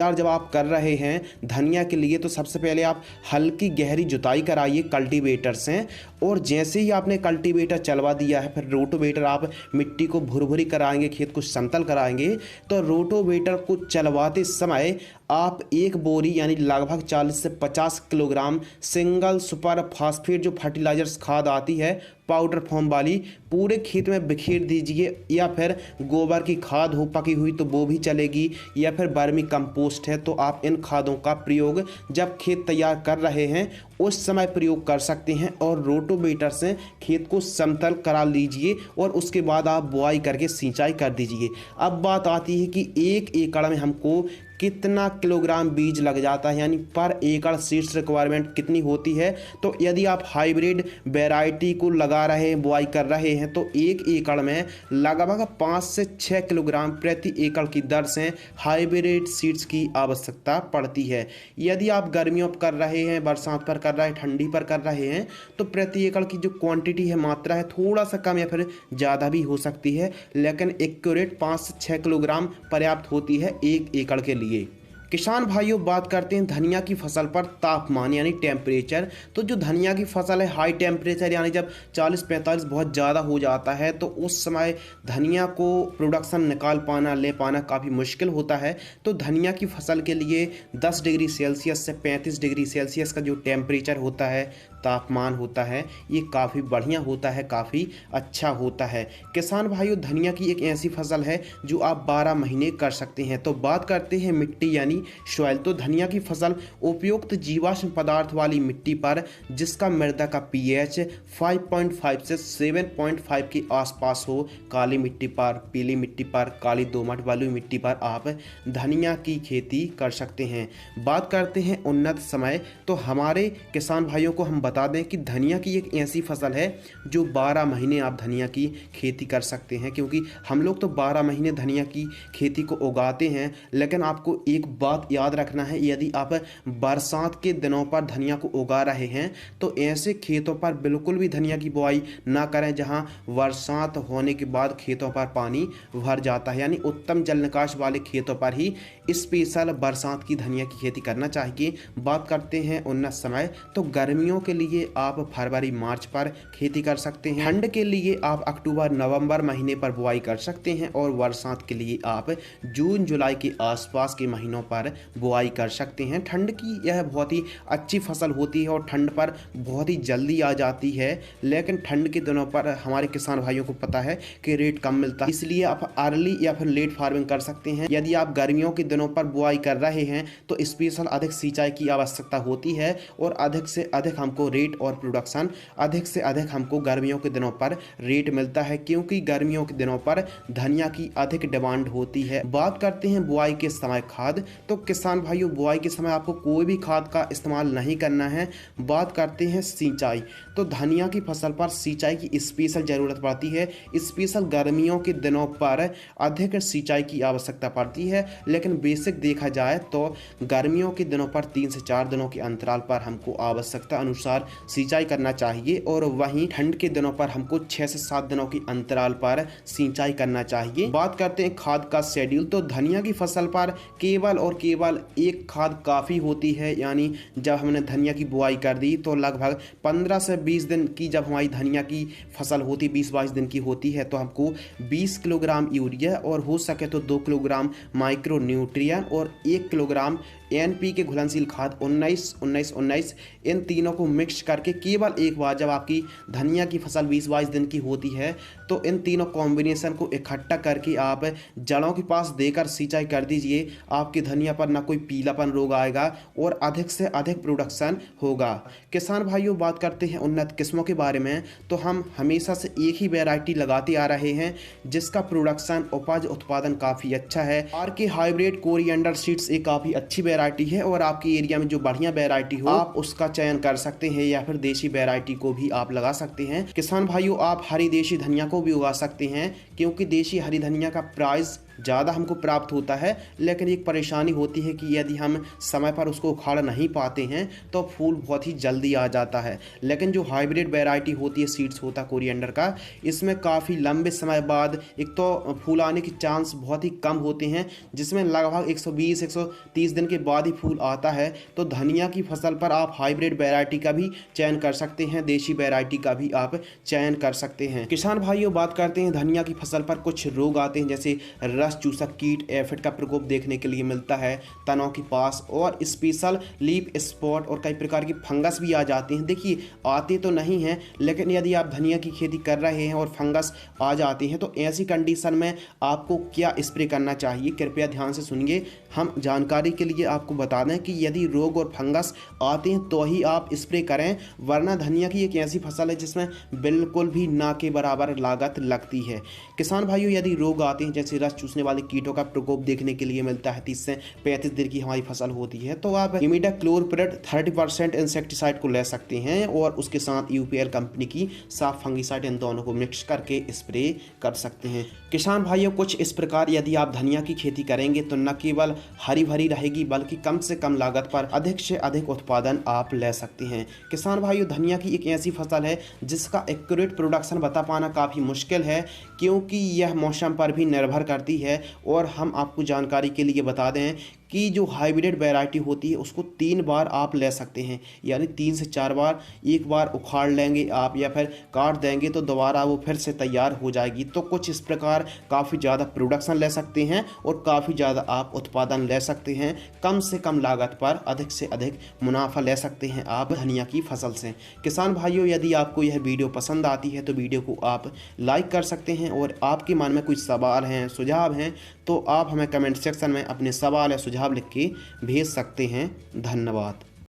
यार जब आप कर रहे हैं धनिया के लिए तो सबसे पहले आप हल्की गहरी जुताई कराइए कल्टीवेटर से। और जैसे ही आपने कल्टीवेटर चलवा दिया है फिर रोटोवेटर आप मिट्टी को भुरभुरी कराएंगे, खेत को समतल कराएंगे। तो रोटोवेटर को चलवाते समय आप एक बोरी यानी लगभग 40 से 50 किलोग्राम सिंगल सुपर फास्फेट जो फर्टिलाइजर्स खाद आती है पाउडर फॉर्म वाली पूरे खेत में बिखेर दीजिए। या फिर गोबर की खाद हो पकी हुई तो वो भी चलेगी, या फिर वर्मी कंपोस्ट है तो आप इन खादों का प्रयोग जब खेत तैयार कर रहे हैं उस समय प्रयोग कर सकते हैं। और रोटोवेटर से खेत को समतल करा लीजिए और उसके बाद आप बुआई करके सिंचाई कर दीजिए। अब बात आती है कि 1 एकड़ में हमको कितना किलोग्राम बीज लग जाता है, यानी पर एकड़ सीड्स रिक्वायरमेंट कितनी होती है। तो यदि आप हाइब्रिड वैरायटी को लगा रहे हैं, बुआई कर रहे हैं, तो 1 एकड़ में लगभग 5 से 6 किलोग्राम प्रति एकड़ की दर से हाइब्रिड सीड्स की आवश्यकता पड़ती है। यदि आप गर्मियों पर कर रहे हैं, बरसात पर कर रहे हैं, ठंडी पर कर रहे हैं तो प्रति एकड़ की जो क्वांटिटी है, मात्रा है, थोड़ा सा कम या फिर ज़्यादा भी हो सकती है, लेकिन एक्यूरेट 5 से 6 किलोग्राम पर्याप्त होती है 1 एकड़ के लिए। किसान भाइयों, बात करते हैं धनिया की फसल पर तापमान यानी टेम्परेचर। तो जो धनिया की फसल है हाई टेम्परेचर यानी जब 40-45 बहुत ज़्यादा हो जाता है तो उस समय धनिया को प्रोडक्शन निकाल पाना, ले पाना काफ़ी मुश्किल होता है। तो धनिया की फसल के लिए 10 डिग्री सेल्सियस से 35 डिग्री सेल्सियस का जो टेम्परेचर होता है, तापमान होता है, ये काफ़ी बढ़िया होता है, काफ़ी अच्छा होता है। किसान भाइयों, धनिया की एक ऐसी फसल है जो आप 12 महीने कर सकते हैं। तो बात करते हैं मिट्टी यानी सॉइल। तो धनिया की फसल उपयुक्त जीवाश्म पदार्थ वाली मिट्टी पर जिसका मृदा का पीएच 5.5 से 7.5 के आसपास हो, काली मिट्टी पर, पीली मिट्टी पर, काली दोमट वाली मिट्टी पर आप धनिया की खेती कर सकते हैं। बात करते हैं उन्नत समय। तो हमारे किसान भाइयों को हम बता दें कि धनिया की एक ऐसी फसल है जो 12 महीने आप धनिया की खेती कर सकते हैं, क्योंकि हम लोग तो 12 महीने धनिया की खेती को उगाते हैं। लेकिन आपको एक बात याद रखना है, यदि आप बरसात के दिनों पर धनिया को उगा रहे हैं तो ऐसे खेतों पर बिल्कुल भी धनिया की बुआई ना करें जहां बरसात होने के बाद खेतों पर पानी भर जाता है। यानी उत्तम जल निकास वाले खेतों पर ही स्पेशल बरसात की धनिया की खेती करना चाहिए। बात करते हैं उन्नत समय। तो गर्मियों के लिए आप फरवरी मार्च पर खेती कर सकते हैं, ठंड के लिए आप अक्टूबर नवंबर महीने पर बुआई कर सकते हैं, और बरसात के लिए आप जून जुलाई के आसपास के महीनों पर बुआई कर सकते हैं। ठंड की यह बहुत ही अच्छी फसल होती है और ठंड पर बहुत ही जल्दी आ जाती है। लेकिन ठंड के दिनों पर हमारे किसान भाइयों को पता है कि रेट कम मिलता है, इसलिए आप अर्ली या फिर लेट फार्मिंग कर सकते हैं। यदि आप गर्मियों के दिनों पर बुआई कर रहे हैं तो स्पेशल अधिक सिंचाई की आवश्यकता होती है, और अधिक से अधिक हमको रेट और प्रोडक्शन अधिक से अधिक हमको गर्मियों के दिनों पर रेट मिलता है, क्योंकि गर्मियों के दिनों पर धनिया की अधिक डिमांड होती है। बात करते हैं बुआई के समय खाद। तो किसान भाइयों, बुआई के समय आपको कोई भी खाद का इस्तेमाल नहीं करना है। बात करते हैं सिंचाई। तो धनिया की फसल पर सिंचाई की स्पेशल ज़रूरत पड़ती है। स्पेशल गर्मियों के दिनों पर अधिक सिंचाई की आवश्यकता पड़ती है, लेकिन बेसिक देखा जाए तो गर्मियों के दिनों पर 3 से 4 दिनों के अंतराल पर हमको आवश्यकता अनुसार सिंचाई करना चाहिए, और वहीं ठंड के दिनों पर हमको 6 से 7 दिनों के अंतराल पर सिंचाई करना चाहिए। बात करते हैं खाद का शेड्यूल। तो धनिया की फसल पर केवल और केवल एक खाद काफ़ी होती है। यानी जब हमने धनिया की बुआई कर दी तो लगभग 15 से 20 दिन की जब हमारी धनिया की फसल होती, 20-22 दिन की होती है, तो हमको 20 किलोग्राम यूरिया और हो सके तो 2 किलोग्राम माइक्रो न्यूट्रिएंट और 1 किलोग्राम NPK घुलनशील खाद 19-19-19 इन तीनों को मिक्स करके केवल एक बार जब आपकी धनिया की फसल 20-22 दिन की होती है तो इन तीनों कॉम्बिनेशन को इकट्ठा करके आप जड़ों के पास देकर सिंचाई कर दीजिए। आपकी धनिया पर ना कोई पीलापन रोग आएगा और अधिक से अधिक प्रोडक्शन होगा। किसान भाइयों, बात करते हैं उन्नत किस्मों के बारे में। तो हम हमेशा से एक ही वैरायटी लगाते आ रहे हैं जिसका प्रोडक्शन उपज उत्पादन काफ़ी अच्छा है। RK हाइब्रिड कोरिएंडर सीड्स एक काफ़ी अच्छी वैरायटी है, और आपके एरिया में जो बढ़िया वैरायटी हो आप उसका चयन कर सकते हैं, या फिर देशी वैरायटी को भी आप लगा सकते हैं। किसान भाइयों, आप हरी देशी धनिया को भी उगा सकते हैं, क्योंकि देशी हरी धनिया का प्राइस ज़्यादा हमको प्राप्त होता है। लेकिन एक परेशानी होती है कि यदि हम समय पर उसको उखाड़ नहीं पाते हैं तो फूल बहुत ही जल्दी आ जाता है। लेकिन जो हाइब्रिड वैरायटी होती है, सीड्स होता कोरिएंडर का, इसमें काफ़ी लंबे समय बाद एक तो फूल आने के चांस बहुत ही कम होते हैं, जिसमें लगभग 120-130 दिन के बाद ही फूल आता है। तो धनिया की फसल पर आप हाइब्रिड वैरायटी का भी चयन कर सकते हैं, देसी वैरायटी का भी आप चयन कर सकते हैं। किसान भाइयों, बात करते हैं धनिया की फसल पर कुछ रोग आते हैं, जैसे रस चूसक कीट, एफिड का प्रकोप देखने के लिए मिलता है तनों के पास, और स्पेशल लीफ स्पॉट और कई प्रकार की फंगस भी आ जाते हैं। देखिए, आते तो नहीं हैं, लेकिन यदि आप धनिया की खेती कर रहे हैं और फंगस आ जाती हैं तो ऐसी कंडीशन में आपको क्या स्प्रे करना चाहिए, कृपया ध्यान से सुनिए। हम जानकारी के लिए आपको बता दें कि यदि रोग और फंगस आते हैं तो ही आप स्प्रे करें, वरना धनिया की एक ऐसी फसल है जिसमें बिल्कुल भी ना के बराबर लागत लगती है। किसान भाइयों, यदि रोग आते हैं जैसे रस चूसने वाले कीटों का प्रकोप देखने के लिए मिलता है, 30 से 35 दिन की हमारी फसल होती है, तो आप इमिडाक्लोप्रिड 30% इंसेक्टिसाइड को ले सकते हैं और उसके साथ यूपीएल कंपनी की साफ फंगिसाइड, इन दोनों को मिक्स करके स्प्रे कर सकते हैं। किसान भाइयों, कुछ इस प्रकार यदि आप धनिया की खेती करेंगे तो न केवल हरी भरी रहेगी बल्कि कम से कम लागत पर अधिक से अधिक उत्पादन आप ले सकते हैं। किसान भाइयों, धनिया की एक ऐसी फसल है जिसका एक्यूरेट प्रोडक्शन बता पाना काफ़ी मुश्किल है, क्योंकि यह मौसम पर भी निर्भर करती है। और हम आपको जानकारी के लिए बता दें कि जो हाइब्रिड वैरायटी होती है उसको 3 बार आप ले सकते हैं, यानी 3 से 4 बार। एक बार उखाड़ लेंगे आप या फिर काट देंगे तो दोबारा वो फिर से तैयार हो जाएगी। तो कुछ इस प्रकार काफ़ी ज़्यादा प्रोडक्शन ले सकते हैं और काफ़ी ज़्यादा आप उत्पादन ले सकते हैं। कम से कम लागत पर अधिक से अधिक मुनाफा ले सकते हैं आप धनिया की फसल से। किसान भाइयों, यदि आपको यह वीडियो पसंद आती है तो वीडियो को आप लाइक कर सकते हैं, और आपके मन में कुछ सवाल हैं, सुझाव हैं, तो आप हमें कमेंट सेक्शन में अपने सवाल या सुझाव लिख के भेज सकते हैं। धन्यवाद।